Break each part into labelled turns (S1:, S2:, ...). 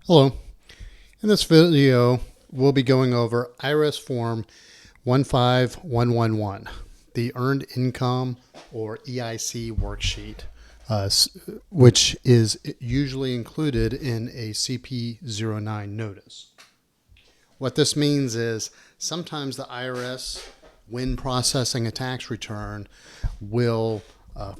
S1: Hello. In this video, we'll be going over IRS Form 15111, the Earned Income or EIC worksheet, which is usually included in a CP09 notice. What this means is sometimes the IRS, when processing a tax return, will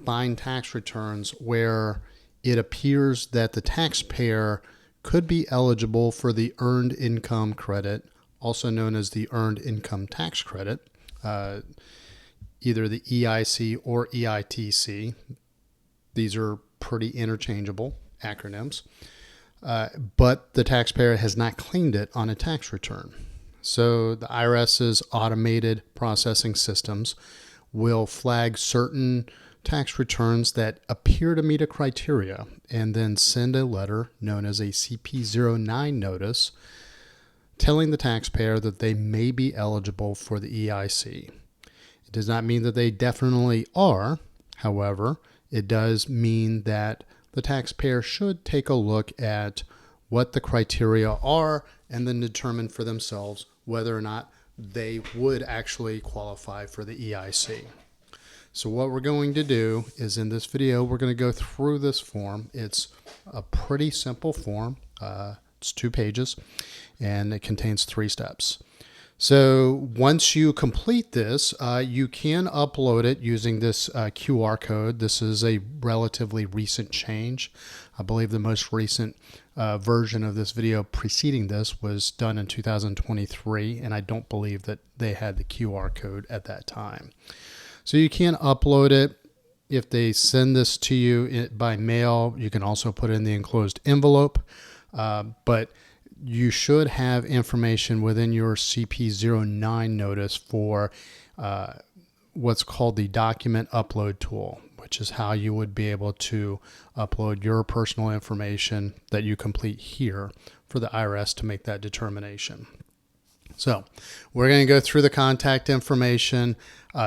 S1: find tax returns where it appears that the taxpayer could be eligible for the Earned Income Credit, also known as the Earned Income Tax Credit, either the EIC or EITC. These are pretty interchangeable acronyms, but the taxpayer has not claimed it on a tax return. So the IRS's automated processing systems will flag certain tax returns that appear to meet a criteria and then send a letter known as a CP09 notice telling the taxpayer that they may be eligible for the EIC. It does not mean that they definitely are. However, it does mean that the taxpayer should take a look at what the criteria are and then determine for themselves whether or not they would actually qualify for the EIC. So what we're going to do is in this video, we're going to go through this form. It's a pretty simple form. It's 2 pages and it contains 3 steps. So once you complete this, you can upload it using this QR code. This is a relatively recent change. I believe the most recent version of this video preceding this was done in 2023, and I don't believe that they had the QR code at that time. So you can upload it. If they send this to you by mail, you can also put it in the enclosed envelope, but you should have information within your CP09 notice for what's called the document upload tool, which is how you would be able to upload your personal information that you complete here for the IRS to make that determination. So we're going to go through the contact information.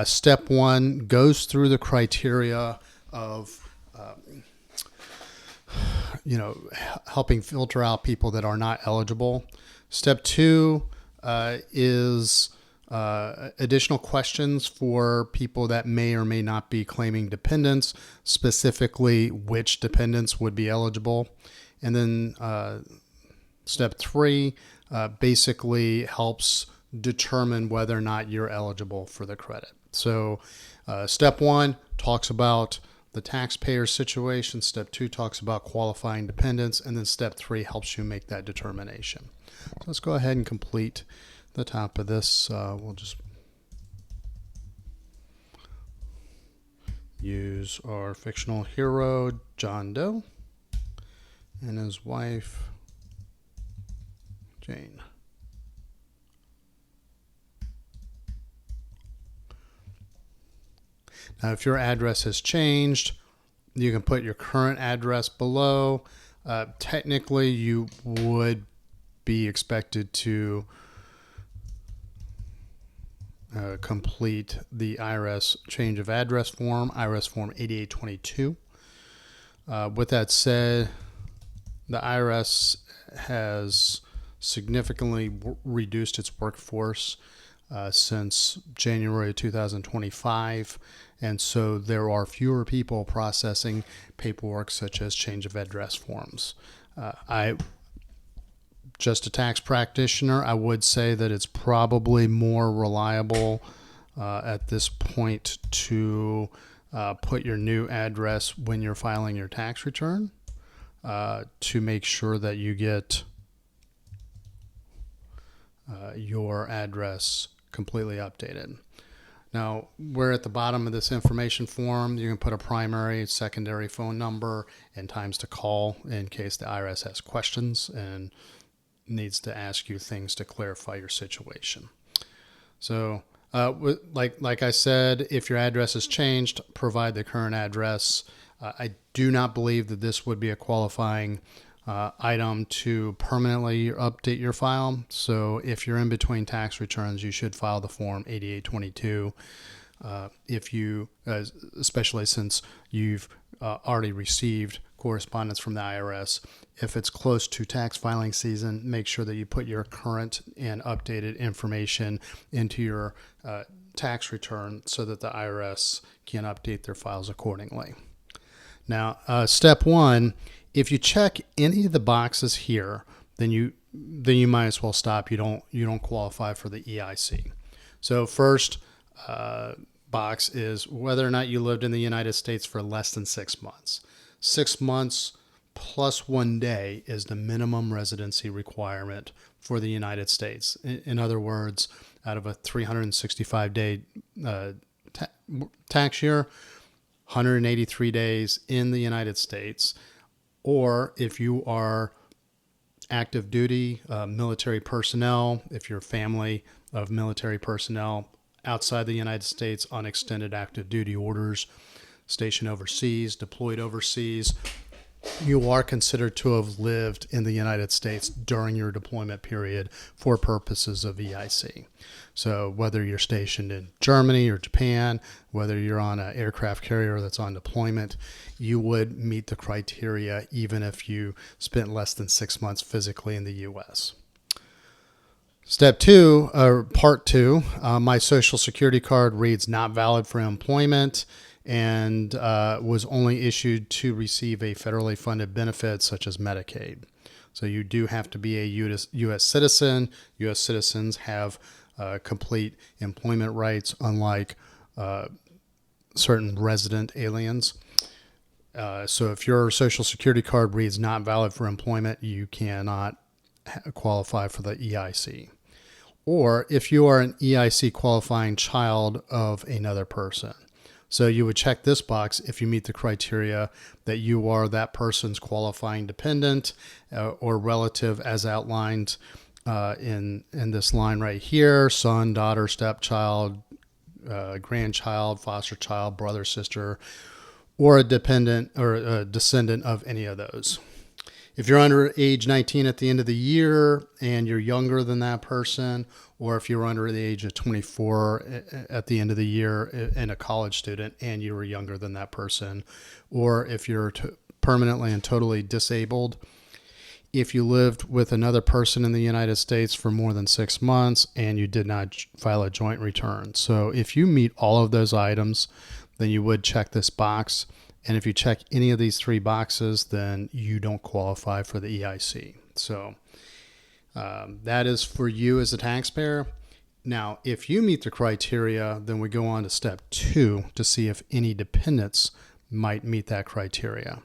S1: Step 1 goes through the criteria of helping filter out people that are not eligible. Step 2 is additional questions for people that may or may not be claiming dependents, specifically which dependents would be eligible. And then step 3 basically helps determine whether or not you're eligible for the credit. So step 1 talks about the taxpayer situation. Step 2 talks about qualifying dependents. And then step 3 helps you make that determination. So let's go ahead and complete the top of this. We'll just use our fictional hero, John Doe, and his wife, Jane. Now, if your address has changed, you can put your current address below. Technically, you would be expected to complete the IRS change of address form, IRS Form 8822. With that said, the IRS has significantly reduced its workforce since January 2025, and so there are fewer people processing paperwork such as change of address forms. Just a tax practitioner, I would say that it's probably more reliable at this point to put your new address when you're filing your tax return to make sure that you get your address completely updated. Now, we're at the bottom of this information form. You can put a primary, secondary phone number, and times to call in case the IRS has questions and needs to ask you things to clarify your situation. So, like I said, if your address has changed, provide the current address. I do not believe that this would be a qualifying item to permanently update your file. So if you're in between tax returns, you should file the Form 8822. If you, especially since you've already received correspondence from the IRS. If it's close to tax filing season, make sure that you put your current and updated information into your tax return so that the IRS can update their files accordingly. Now, step one, if you check any of the boxes here, then you might as well stop. You don't qualify for the EIC. So first box is whether or not you lived in the United States for less than 6 months. 6 months plus 1 day is the minimum residency requirement for the United States. In other words, out of a 365-day tax year, 183 days in the United States, or if you are active duty military personnel, if you're a family of military personnel outside the United States on extended active duty orders, stationed overseas, deployed overseas, you are considered to have lived in the United States during your deployment period for purposes of EIC. So whether you're stationed in Germany or Japan, whether you're on an aircraft carrier that's on deployment, you would meet the criteria even if you spent less than 6 months physically in the U.S. Step two, or part two, my social security card reads not valid for employment and was only issued to receive a federally funded benefit such as Medicaid. So you do have to be a U.S. citizen. U.S. citizens have complete employment rights, unlike certain resident aliens. So if your social security card reads not valid for employment, you cannot qualify for the EIC. Or if you are an EIC qualifying child of another person. So you would check this box if you meet the criteria that you are that person's qualifying dependent or relative as outlined in this line right here: son, daughter, stepchild, grandchild, foster child, brother, sister, or a dependent or a descendant of any of those. If you're under age 19 at the end of the year and you're younger than that person, or if you're under the age of 24 at the end of the year and a college student and you were younger than that person, or if you're permanently and totally disabled, if you lived with another person in the United States for more than 6 months and you did not file a joint return. So if you meet all of those items, then you would check this box. And if you check any of these three boxes, then you don't qualify for the EIC. So that is for you as a taxpayer. Now, if you meet the criteria, then we go on to step two to see if any dependents might meet that criteria.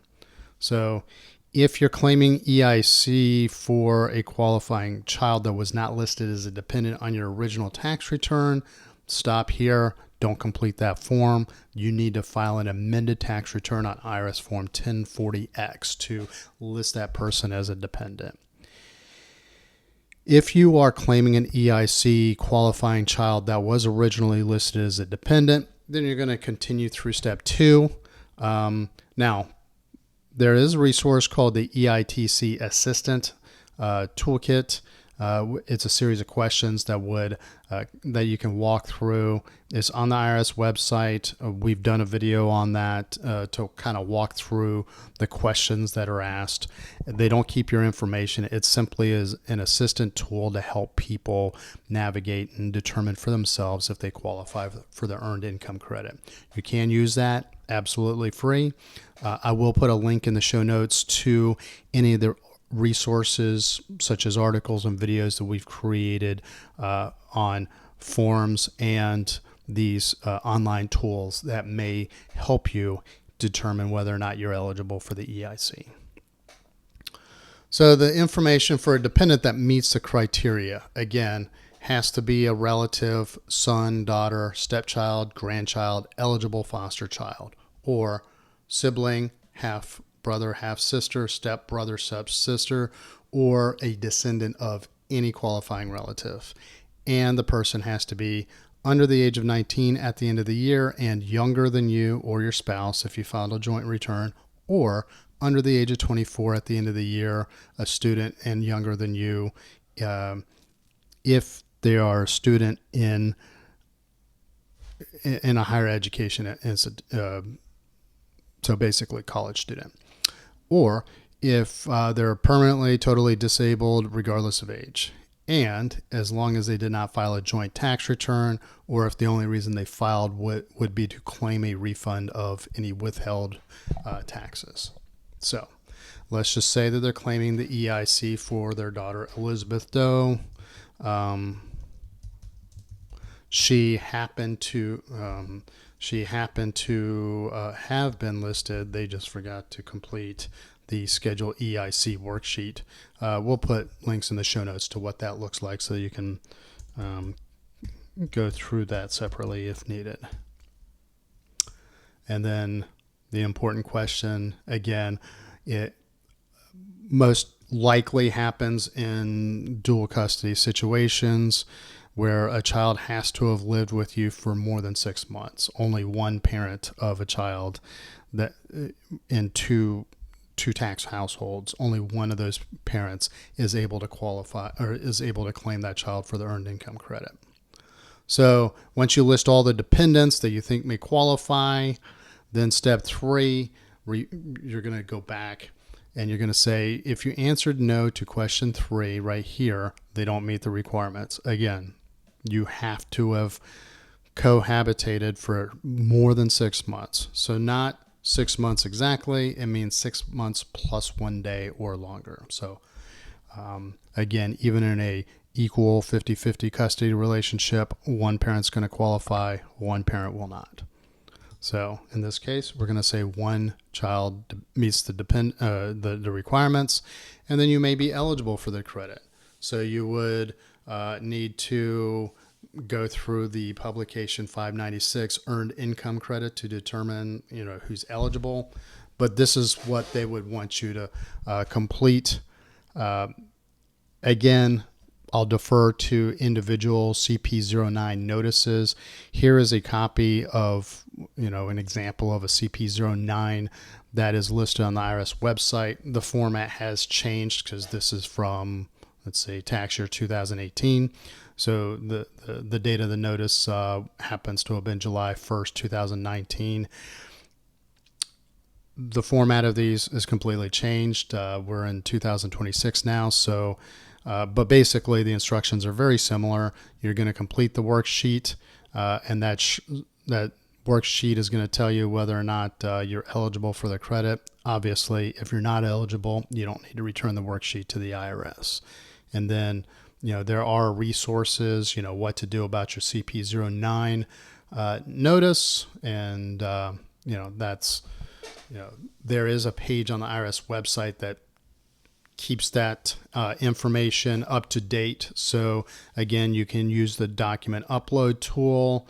S1: So if you're claiming EIC for a qualifying child that was not listed as a dependent on your original tax return, stop here. Don't complete that form. You need to file an amended tax return on IRS Form 1040X to list that person as a dependent. If you are claiming an EIC qualifying child that was originally listed as a dependent, then you're going to continue through step two. Now, there is a resource called the EITC Assistant Toolkit. It's a series of questions that you can walk through. It's on the IRS website. We've done a video on that to kind of walk through the questions that are asked. They don't keep your information. It simply is an assistant tool to help people navigate and determine for themselves if they qualify for the earned income credit. You can use that absolutely free. I will put a link in the show notes to any of the resources such as articles and videos that we've created on forms and these online tools that may help you determine whether or not you're eligible for the EIC. So the information for a dependent that meets the criteria, again, has to be a relative, son, daughter, stepchild, grandchild, eligible foster child, or sibling, half brother, half sister, step brother, step sister, or a descendant of any qualifying relative. And the person has to be under the age of 19 at the end of the year and younger than you or your spouse if you filed a joint return, or under the age of 24 at the end of the year, a student, and younger than you if they are a student in a higher education institution, so basically college student. or if they're permanently, totally disabled, regardless of age. And as long as they did not file a joint tax return, or if the only reason they filed would be to claim a refund of any withheld taxes. So let's just say that they're claiming the EIC for their daughter, Elizabeth Doe. She happened to have been listed. They just forgot to complete the Schedule EIC worksheet. We'll put links in the show notes to what that looks like so you can go through that separately if needed. And then the important question, again, it most likely happens in dual custody situations where a child has to have lived with you for more than 6 months. Only one parent of a child that in two tax households, only one of those parents is able to qualify or is able to claim that child for the earned income credit. So once you list all the dependents that you think may qualify, then step 3, you're going to go back and you're going to say, if you answered no to question 3 right here, they don't meet the requirements. Again, you have to have cohabitated for more than 6 months. So not 6 months exactly. It means 6 months plus 1 day or longer. So again, even in a equal 50-50 custody relationship, one parent's going to qualify, one parent will not. So in this case, we're going to say one child meets the requirements, and then you may be eligible for the credit. So you would need to go through the publication 596 earned income credit to determine who's eligible. But this is what they would want you to complete. Again, I'll defer to individual CP09 notices. Here is a copy of, an example of a CP09 that is listed on the IRS website. The format has changed because this is from, let's say, tax year 2018. So the date of the notice happens to have been July 1st, 2019. The format of these is completely changed. We're in 2026 now, so but basically the instructions are very similar. You're going to complete the worksheet, and that worksheet is going to tell you whether or not you're eligible for the credit. Obviously, if you're not eligible, you don't need to return the worksheet to the IRS. And then, there are resources, what to do about your CP09 notice, and that's there is a page on the IRS website that keeps that information up to date. So again, you can use the document upload tool.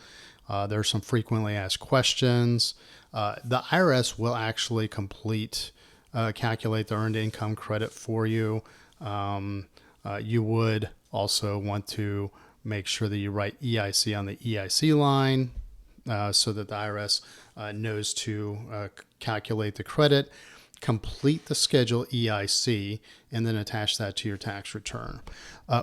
S1: There's some frequently asked questions. The IRS will actually calculate the earned income credit for you. You would also want to make sure that you write EIC on the EIC line so that the IRS knows to calculate the credit. Complete the Schedule EIC and then attach that to your tax return.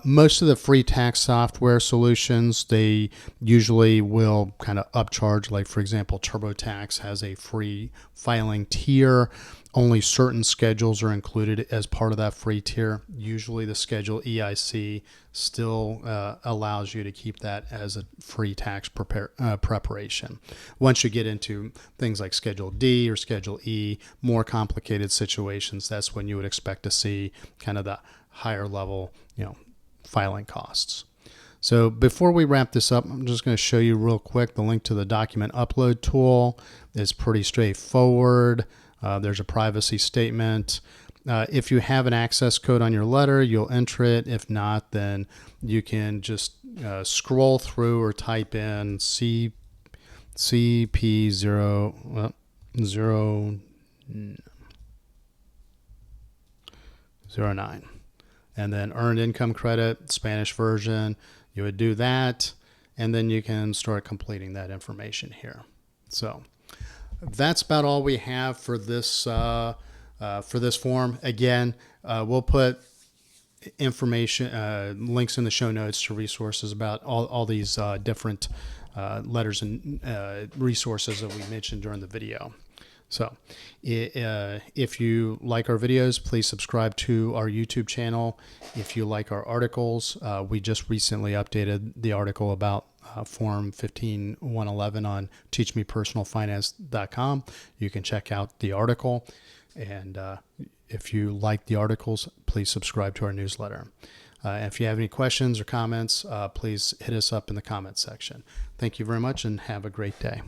S1: Most of the free tax software solutions, they usually will kind of upcharge. Like, for example, TurboTax has a free filing tier. Only certain schedules are included as part of that free tier. Usually the Schedule EIC still allows you to keep that as a free tax preparation. Once you get into things like Schedule D or Schedule E, more complicated situations, that's when you would expect to see kind of the higher level, filing costs. So before we wrap this up, I'm just going to show you real quick the link to the document upload tool. It's pretty straightforward. There's a privacy statement. If you have an access code on your letter, you'll enter it. If not, then you can just scroll through or type in CP09 and then earned income credit, Spanish version. You would do that, and then you can start completing that information here. So that's about all we have for this form. Again, we'll put information, links in the show notes to resources about all these different letters and resources that we mentioned during the video. So if you like our videos, please subscribe to our YouTube channel. If you like our articles, we just recently updated the article about Form 15111 on teachmepersonalfinance.com. You can check out the article. And if you like the articles, please subscribe to our newsletter. If you have any questions or comments, please hit us up in the comments section. Thank you very much and have a great day.